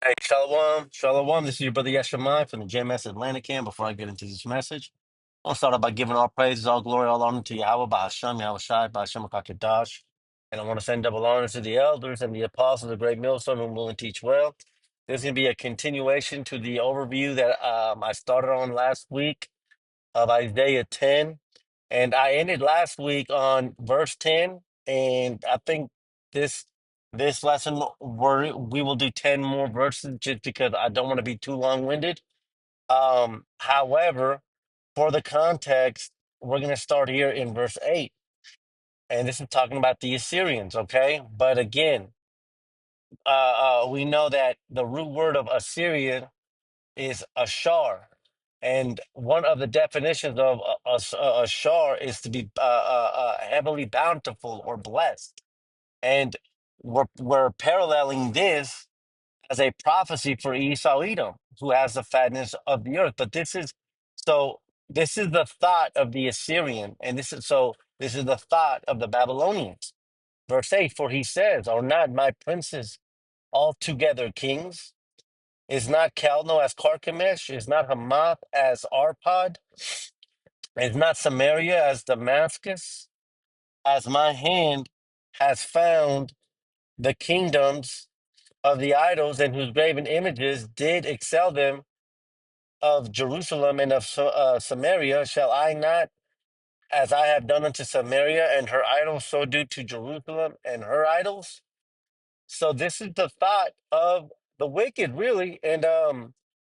Hey, Shalom, Shalom. This is your brother Yeshamai from the JMS Atlanta camp. Before I get into this message, I'll start out by giving all praises, all glory, all honor to Yahweh, Bahasham, Yahweh Shai, Bahasham Kakadash. And I want to send double honor to the elders and the apostles, the great millstone who will and teach well. This is going to be a continuation to the overview that I started on last week of Isaiah 10. And I ended last week on verse 10. And I think this this lesson we will do 10 more verses just because I don't want to be too long-winded. However, for the context, we're going to start here in verse 8. And this is talking about the Assyrians, okay? But again, we know that the root word of Assyrian is ashar. And one of the definitions of ashar is to be heavily bountiful or blessed. And we're paralleling this as a prophecy for Esau Edom, who has the fatness of the earth. But this is the thought of the Assyrian, and this is the thought of the Babylonians. Verse 8, for he says, are not my princes altogether kings? Is not Calno as Carchemish? Is not Hamath as Arpad? Is not Samaria as Damascus? As my hand has found the kingdoms of the idols and whose graven images did excel them of Jerusalem and of Samaria, shall I not, as I have done unto Samaria and her idols, so do to Jerusalem and her idols? So this is the thought of the wicked, really. And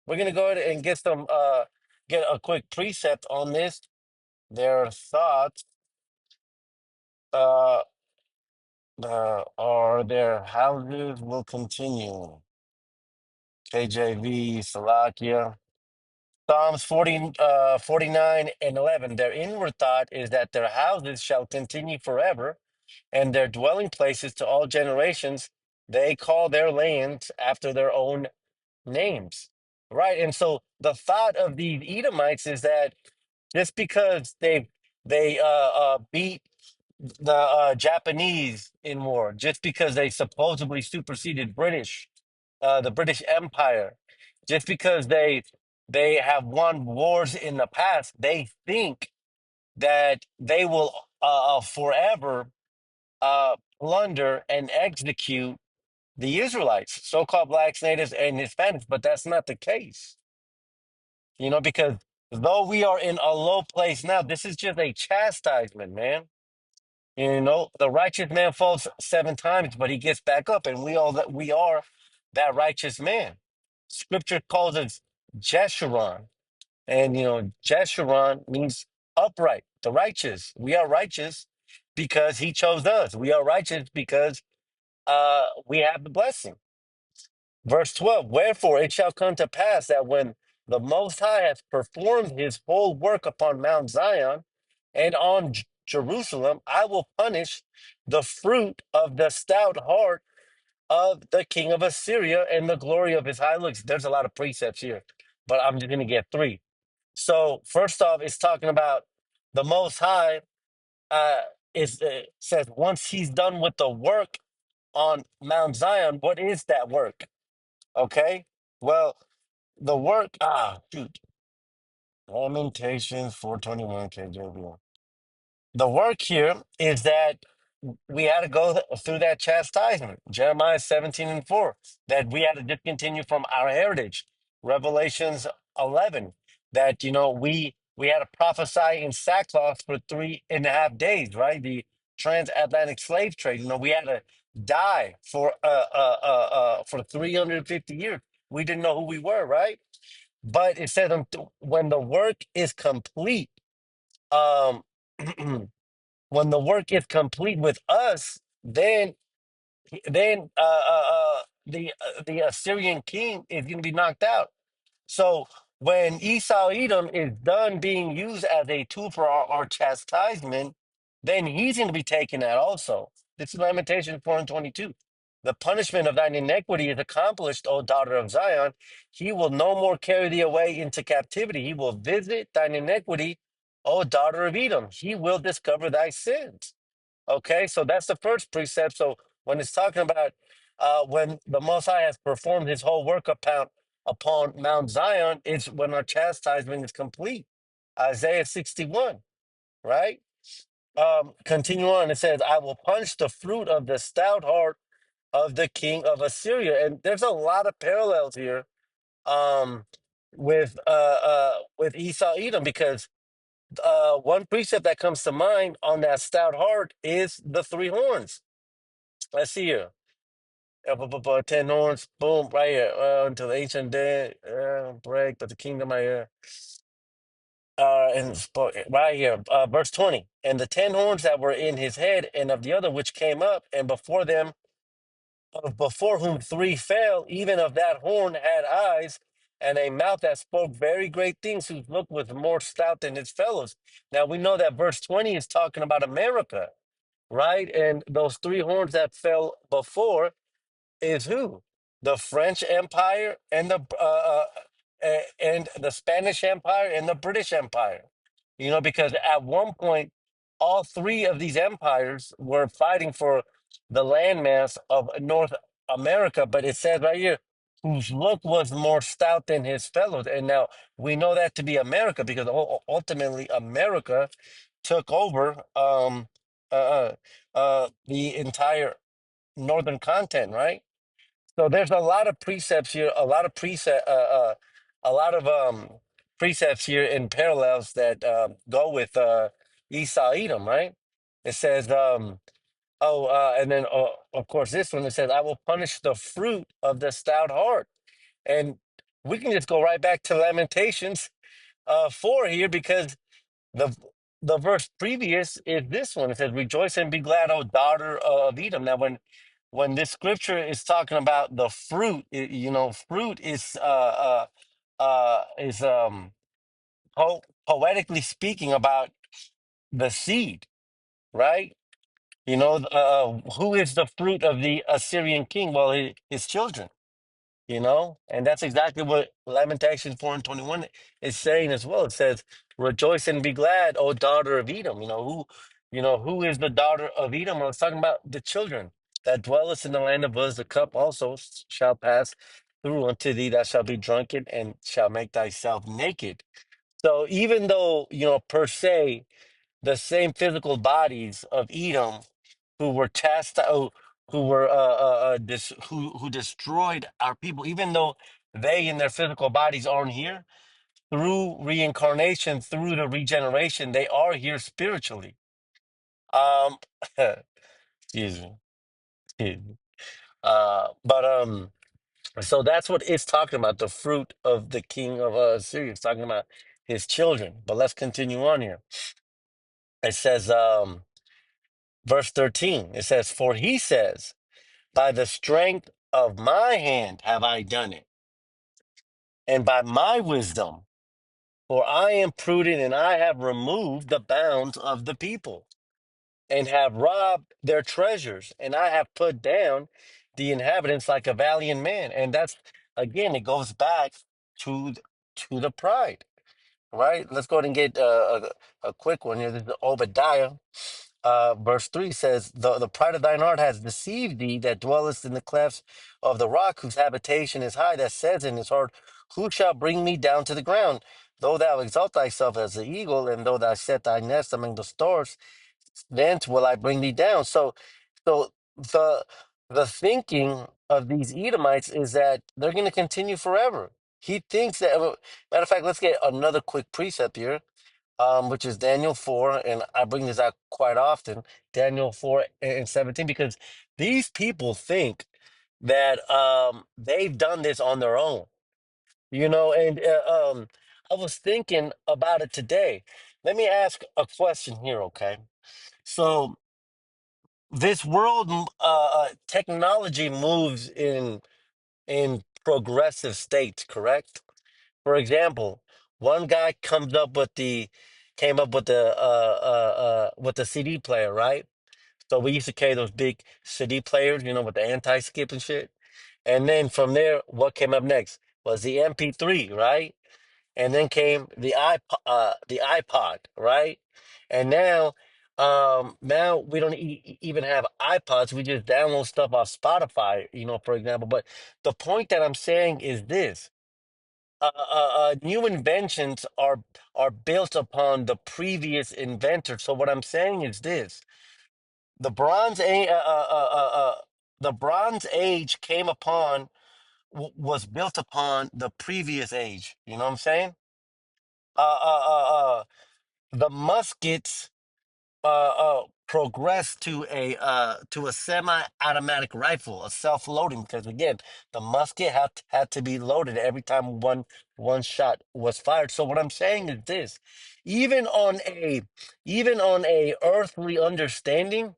we're gonna go ahead and get a quick precept on this. Their thoughts uh, are their houses will continue. KJV, Salakia. Psalms 49 and 11. Their inward thought is that their houses shall continue forever, and their dwelling places to all generations. They call their lands after their own names. Right. And so the thought of the Edomites is that just because they beat the Japanese in war, just because they supposedly superseded the British Empire, just because they have won wars in the past, they think that they will forever plunder and execute the Israelites, so-called blacks, natives, and Hispanics, but that's not the case. Because though we are in a low place now, this is just a chastisement, man. The righteous man falls 7 times, but he gets back up, and we are that righteous man. Scripture calls us Jeshurun, and Jeshurun means upright, the righteous. We are righteous because he chose us. We are righteous because we have the blessing. Verse 12, wherefore it shall come to pass that when the Most High hath performed his whole work upon Mount Zion and on Jerusalem, I will punish the fruit of the stout heart of the king of Assyria and the glory of his high looks. There's a lot of precepts here, but I'm just going to get three. So first off, it's talking about the Most High uh, says once he's done with the work on Mount Zion, what is that work? Okay. Well, the work, shoot. Lamentations 421 KJV. The work here is that we had to go through that chastisement. Jeremiah 17 and 4, that we had to discontinue from our heritage. Revelations 11, that, we had to prophesy in sackcloth for 3.5 days, right? The transatlantic slave trade. We had to die for 350 years. We didn't know who we were, right? But it said when the work is complete, um, when the work is complete with us, then the Assyrian king is going to be knocked out. So when Esau Edom is done being used as a tool for our chastisement, then he's going to be taken out also. This is Lamentations 4 and 22. The punishment of thine iniquity is accomplished, O daughter of Zion. He will no more carry thee away into captivity. He will visit thine iniquity, O daughter of Edom. He will discover thy sins. Okay, so that's the first precept. So when it's talking about when the Most High has performed his whole work upon Mount Zion, it's when our chastisement is complete. Isaiah 61, right? Continue on. It says, I will punch the fruit of the stout heart of the king of Assyria. And there's a lot of parallels here um, with Esau Edom, because one precept that comes to mind on that stout heart is the three horns. Let's see here. 10 horns, boom, right here. Until the ancient day, break, but the kingdom I right here, verse 20. And the 10 horns that were in his head, and of the other which came up, and before them, of before whom three fell, even of that horn had eyes, and a mouth that spoke very great things, whose look was more stout than his fellows. Now we know that verse 20 is talking about America, right? And those three horns that fell before is who? The French Empire and the Spanish Empire and the British Empire. You know, because at one point, all three of these empires were fighting for the landmass of North America. But it says right here, whose look was more stout than his fellows. And now we know that to be America, because ultimately America took over the entire northern continent, right? So there's a lot of precepts here, a lot of precepts here in parallels that go with Esau Edom, right? It says, and then of course this one, it says, "I will punish the fruit of the stout heart," and we can just go right back to Lamentations 4 here, because the the verse previous is this one. It says, "Rejoice and be glad, O daughter of Edom." Now, when this scripture is talking about the fruit, fruit is poetically speaking about the seed, right? Who is the fruit of the Assyrian king? Well, his children. And that's exactly what Lamentations 4 and 21 is saying as well. It says, "Rejoice and be glad, O daughter of Edom." Who is the daughter of Edom? Well, it's talking about the children that dwellest in the land of Uz. The cup also shall pass through unto thee, that shall be drunken, and shall make thyself naked. So even though, per se, the same physical bodies of Edom who were chastised, who were who destroyed our people, even though they in their physical bodies aren't here, through reincarnation, through the regeneration, they are here spiritually. Um, excuse me. Excuse me. But so that's what it's talking about, the fruit of the king of Syria. It's talking about his children. But let's continue on here. It says, verse 13, it says, "For he says, by the strength of my hand have I done it, and by my wisdom, for I am prudent, and I have removed the bounds of the people, and have robbed their treasures, and I have put down the inhabitants like a valiant man." And that's, again, it goes back to to the pride, right? Let's go ahead and get a quick one here. This is Obadiah. Verse 3 says, the pride of thine heart has deceived thee, that dwellest in the clefts of the rock, whose habitation is high, that says in his heart, who shall bring me down to the ground? Though thou exalt thyself as the eagle, and though thou set thy nest among the stars, thence will I bring thee down. So the thinking of these Edomites is that they're going to continue forever. He thinks that, matter of fact, let's get another quick precept here, which is Daniel 4, and I bring this out quite often, Daniel 4 and 17, because these people think that they've done this on their own, and I was thinking about it today. Let me ask a question here, okay? So this world, technology moves in progressive states, correct? For example, one guy came up with the CD player, right? So we used to carry those big CD players, with the anti-skip and shit. And then from there, what came up next was the MP3, right? And then came the iPod, right? And now Now we don't even have iPods. We just download stuff off Spotify, for example. But the point that I'm saying is this: new inventions are built upon the previous inventor. So what I'm saying is this: the Bronze Age, the Bronze Age came upon was built upon the previous age. You know what I'm saying? Uh, uh, uh, uh, the muskets progressed to a semi-automatic rifle, a self-loading, because again, the musket had to be loaded every time one shot was fired. So what I'm saying is this: even on a even on a earthly understanding,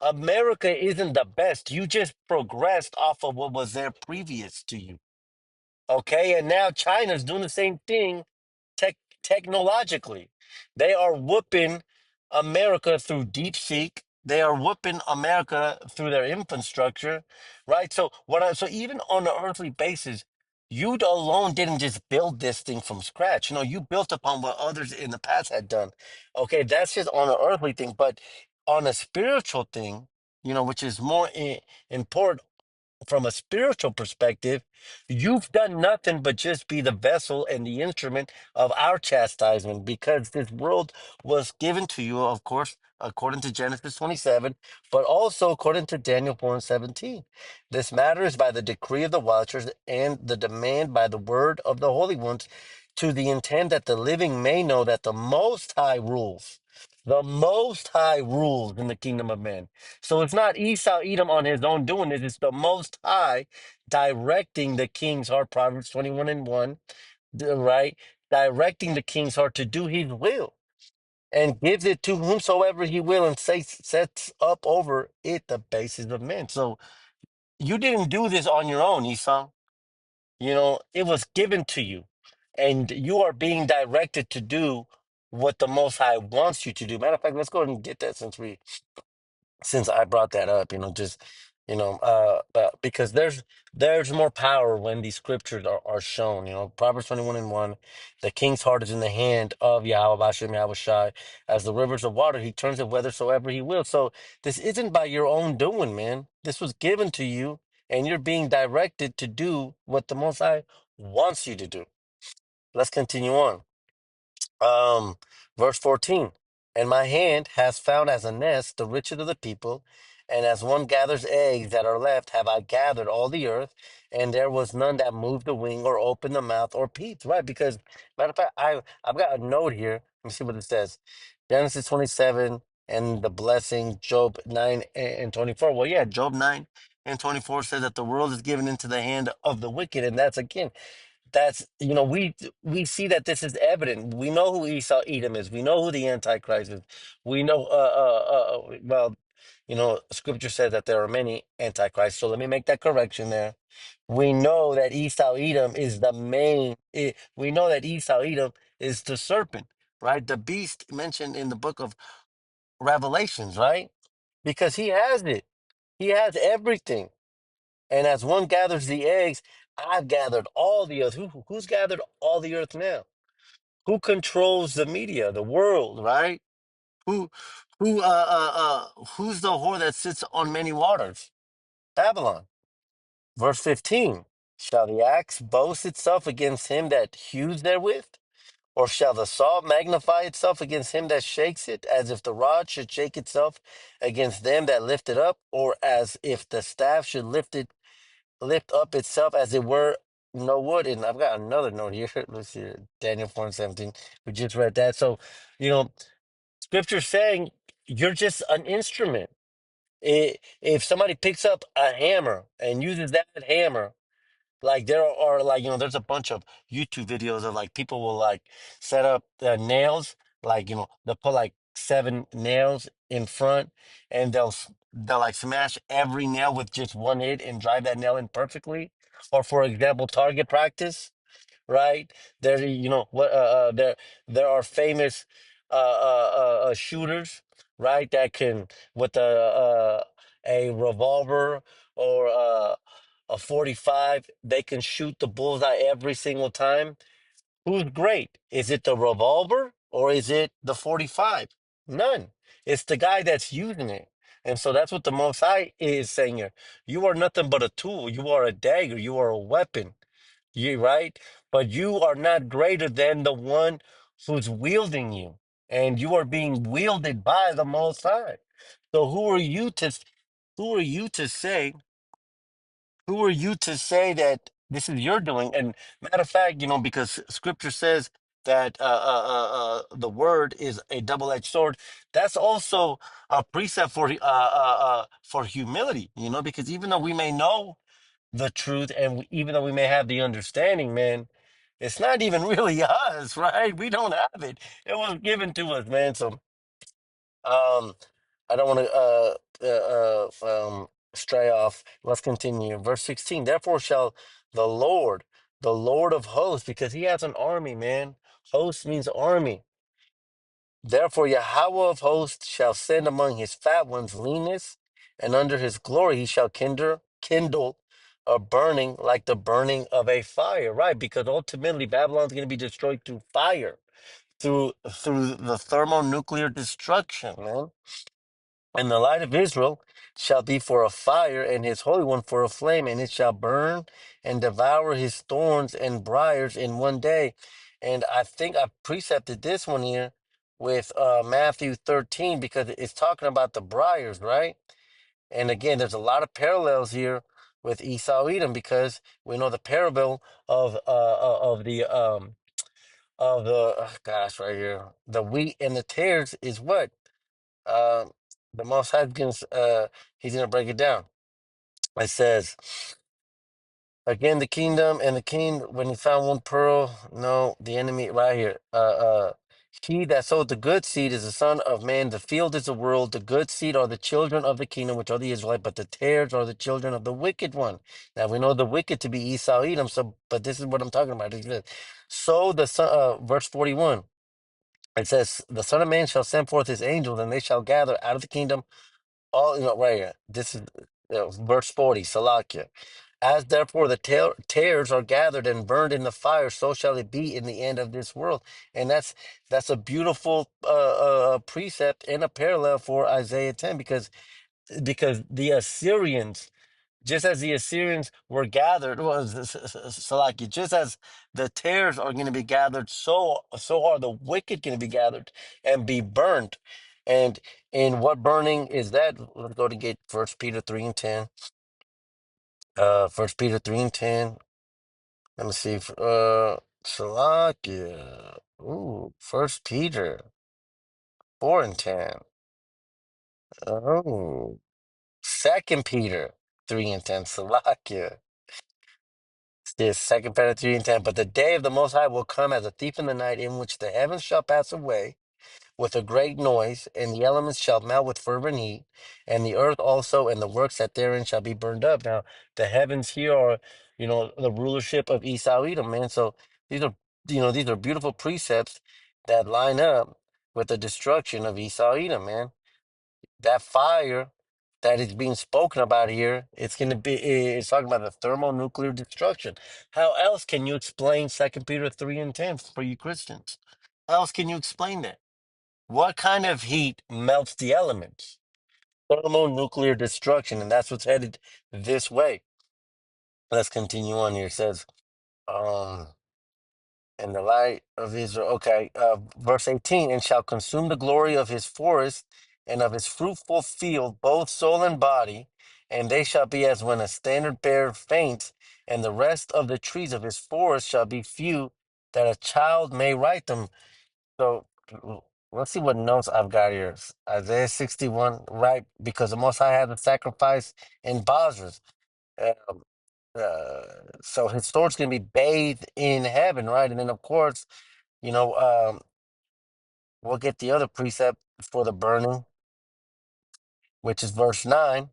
America isn't the best. You just progressed off of what was there previous to you. Okay, and now China's doing the same thing tech technologically. They are whooping America through DeepSeek. They are whooping America through their infrastructure, right? So even on an earthly basis, you alone didn't just build this thing from scratch. You built upon what others in the past had done. Okay, that's just on an earthly thing, but on a spiritual thing, which is more important from a spiritual perspective, you've done nothing but just be the vessel and the instrument of our chastisement, because this world was given to you, of course, according to Genesis 27, but also according to Daniel 4 and 17. This matter is by the decree of the watchers and the demand by the word of the holy ones, to the intent that the living may know that the Most High rules. The Most High rules in the kingdom of men. So it's not Esau Edom on his own doing it. It's the Most High directing the king's heart. Proverbs 21 and 1, right? Directing the king's heart to do his will, and gives it to whomsoever he will, and sets up over it the basis of men. So you didn't do this on your own, Esau. It was given to you, and you are being directed to do what the Most High wants you to do. Matter of fact, let's go ahead and get that since I brought that up, but because there's more power when these scriptures are shown. Proverbs 21 and 1, the king's heart is in the hand of Yahweh Bashem Yahweh Shai. As the rivers of water, he turns it whithersoever he will. So this isn't by your own doing, man. This was given to you, and you're being directed to do what the Most High wants you to do. Let's continue on. Um, Verse 14. And my hand has found as a nest the riches of the people, and as one gathers eggs that are left, have I gathered all the earth, and there was none that moved the wing or opened the mouth or peeped. Right? Because matter of fact, I've got a note here. Let me see what it says. Genesis 27 and the blessing, Job 9 and 24. Well, yeah, Job 9 and 24 says that the world is given into the hand of the wicked, and that's again, we see that this is evident. We know who Esau Edom is. We know who the Antichrist is. We know well, scripture says that there are many antichrists. So let me make that correction there. We know that Esau Edom is the main. We know that Esau Edom is the serpent, right? The beast mentioned in the book of Revelations, right? Because he has it. He has everything. And as one gathers the eggs, I've gathered all the earth. Who's gathered all the earth now? Who controls the media, the world, right? Who, who's the whore that sits on many waters? Babylon. Verse 15. Shall the axe boast itself against him that hews therewith? Or shall the saw magnify itself against him that shakes it, as if the rod should shake itself against them that lift it up, or as if the staff should lift up itself as it were no wood? And I've got another note here. Let's see, Daniel 4 and 17. We just read that. So, scripture saying you're just an instrument. If somebody picks up a hammer and uses that hammer, like there are like, there's a bunch of YouTube videos of like people will like set up the nails, like, they'll put like seven nails in front, and they'll like smash every nail with just one hit and drive that nail in perfectly. Or for example, target practice, right? There, what there are famous shooters, right? That can with a revolver or a 45, they can shoot the bullseye every single time. Who's great? Is it the revolver or is it the 45? None. It's the guy that's using it. And so that's what the Most High is saying here. You are nothing but a tool. You are a dagger. You are a weapon. You right? But you are not greater than the one who's wielding you. And you are being wielded by the Most High. So who are you to say who are you to say that this is your doing? And matter of fact, because Scripture says that the word is a double-edged sword. That's also a precept for humility. Because even though we may know the truth, and even though we may have the understanding, man, it's not even really us, right? We don't have it. It was given to us, man. So, um, I don't want to stray off. Let's continue. Verse 16. Therefore shall the Lord, the Lord of hosts, because he has an army, man. Host means army. Therefore Yahweh of hosts shall send among his fat ones leanness, and under his glory he shall kindle a burning like the burning of a fire. Right, because ultimately Babylon's going to be destroyed through fire, through the thermonuclear destruction, man. And the light of Israel shall be for a fire, and his Holy One for a flame, and it shall burn and devour his thorns and briars in one day. And I think I precepted this one here with Matthew 13 because it's talking about the briars, right? And again, there's a lot of parallels here with Esau Edom because we know the parable of the gosh right here, the wheat and the tares is what um, the Most High he's gonna break it down. It says again, the kingdom and the king when he found one pearl. No, the enemy right here. He that sowed the good seed is the son of man. The field is the world. The good seed are the children of the kingdom, which are the Israelite. But the tares are the children of the wicked one. Now we know the wicked to be Esau, Edom. So, but this is what I'm talking about. It says, so the son, verse 41. It says, the Son of Man shall send forth his angels, and they shall gather out of the kingdom all right here. This is verse 40, Salakia. As therefore the tares are gathered and burned in the fire, so shall it be in the end of this world. And that's a beautiful precept and a parallel for Isaiah 10 because the Assyrians, just as the Assyrians were gathered, Salaki, just as the tares are going to be gathered, so are the wicked going to be gathered and be burned. And in what burning is that? Let's go to get First Peter 3 and 10. First Peter 3 and 10. Let me see. Salakia. Ooh, First Peter 4 and 10. Oh, Second Peter 3 and 10. Salakia. Yes, Second Peter 3 and 10. But the day of the Most High will come as a thief in the night, in which the heavens shall pass away with a great noise, and the elements shall melt with fervent heat, and the earth also and the works that therein shall be burned up. Now, the heavens here are, the rulership of Esau Edom, man. So these are beautiful precepts that line up with the destruction of Esau Edom, man. That fire that is being spoken about here, it's talking about the thermonuclear destruction. How else can you explain Second Peter 3 and 10 for you Christians? How else can you explain that? What kind of heat melts the elements? Thermonuclear destruction, and that's what's headed this way. Let's continue on here. It says, um, in the light of Israel. Okay, verse 18, and shall consume the glory of his forest and of his fruitful field, both soul and body, and they shall be as when a standard bearer faints, and the rest of the trees of his forest shall be few, that a child may write them. So let's see what notes I've got here. Isaiah 61, right? Because the Most High had a sacrifice in Bozrah. Um, uh, so his sword's going to be bathed in heaven, right? And then, of course, you know, um, we'll get the other precept for the burning, which is verse 9.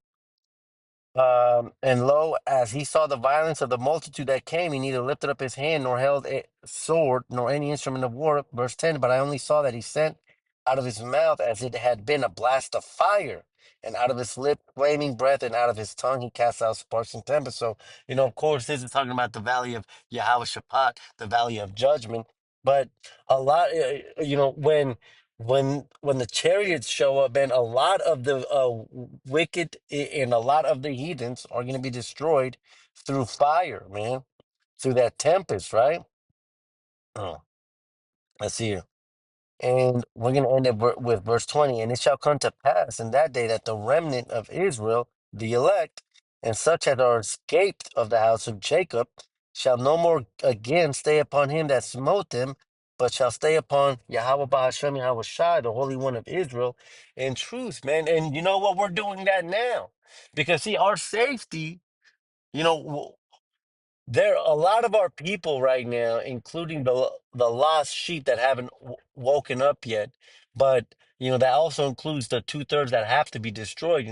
And lo, as he saw the violence of the multitude that came, he neither lifted up his hand nor held a sword nor any instrument of war. Verse 10, but I only saw that he sent out of his mouth as it had been a blast of fire, and out of his lip flaming breath, and out of his tongue he cast out sparks and tempest. So, of course, this is talking about the valley of Yahweh Shaphat, the valley of judgment. But a lot, when when the chariots show up, man, a lot of the wicked and a lot of the heathens are going to be destroyed through fire, man, through that tempest, right? Oh, let's see here. And we're going to end it with verse 20. And it shall come to pass in that day that the remnant of Israel, the elect, and such as are escaped of the house of Jacob, shall no more again stay upon him that smote them, but shall stay upon Yahweh Bahashem Yahweh Shai, the Holy One of Israel, in truth, man. And you know what? We're doing that now. Because, see, our safety, you know, there are a lot of our people right now, including the lost sheep that haven't woken up yet. But that also includes the 2/3 that have to be destroyed.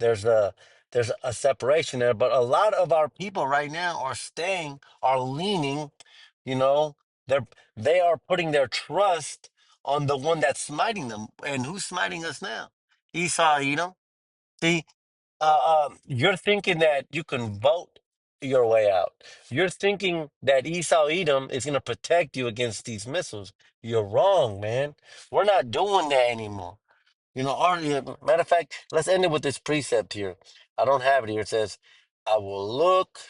There's a there's a separation there. But a lot of our people right now are leaning. You know, they're they are putting their trust on the one that's smiting them. And who's smiting us now? Esau, See, you're thinking that you can vote your way out. You're thinking that Esau Edom is going to protect you against these missiles. You're wrong, man. We're not doing that anymore. Matter of fact, let's end it with this precept here. I don't have it here. It says, I will look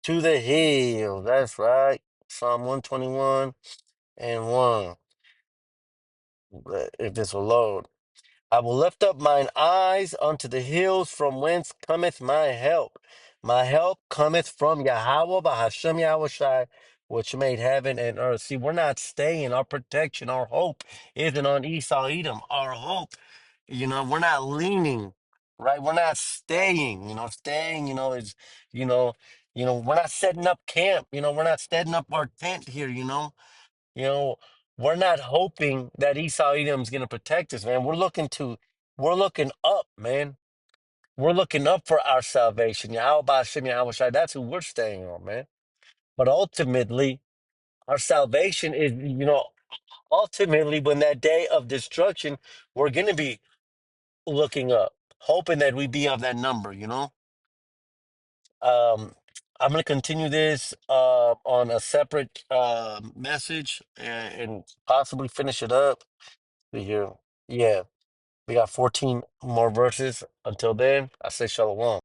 to the hill. That's right. Psalm 121 and 1. If this will load. I will lift up mine eyes unto the hills from whence cometh my help. My help cometh from Yahweh, Bahashem Yahweh Shai, which made heaven and earth. See, we're not staying. Our protection, our hope isn't on Esau Edom. Our hope, we're not leaning, right? We're not staying. Staying, is, you know, we're not setting up camp. We're not setting up our tent here. You know, we're not hoping that Esau Edom's going to protect us, man. We're looking up, man. We're looking up for our salvation. Yahweh Ba'ashem Yahweh Shai, that's who we're staying on, man. But ultimately, our salvation is, ultimately, when that day of destruction, we're going to be looking up, hoping that we be of that number. Um, I'm going to continue this on a separate message and possibly finish it up. See here. Yeah, we got 14 more verses. Until then, I say shalom.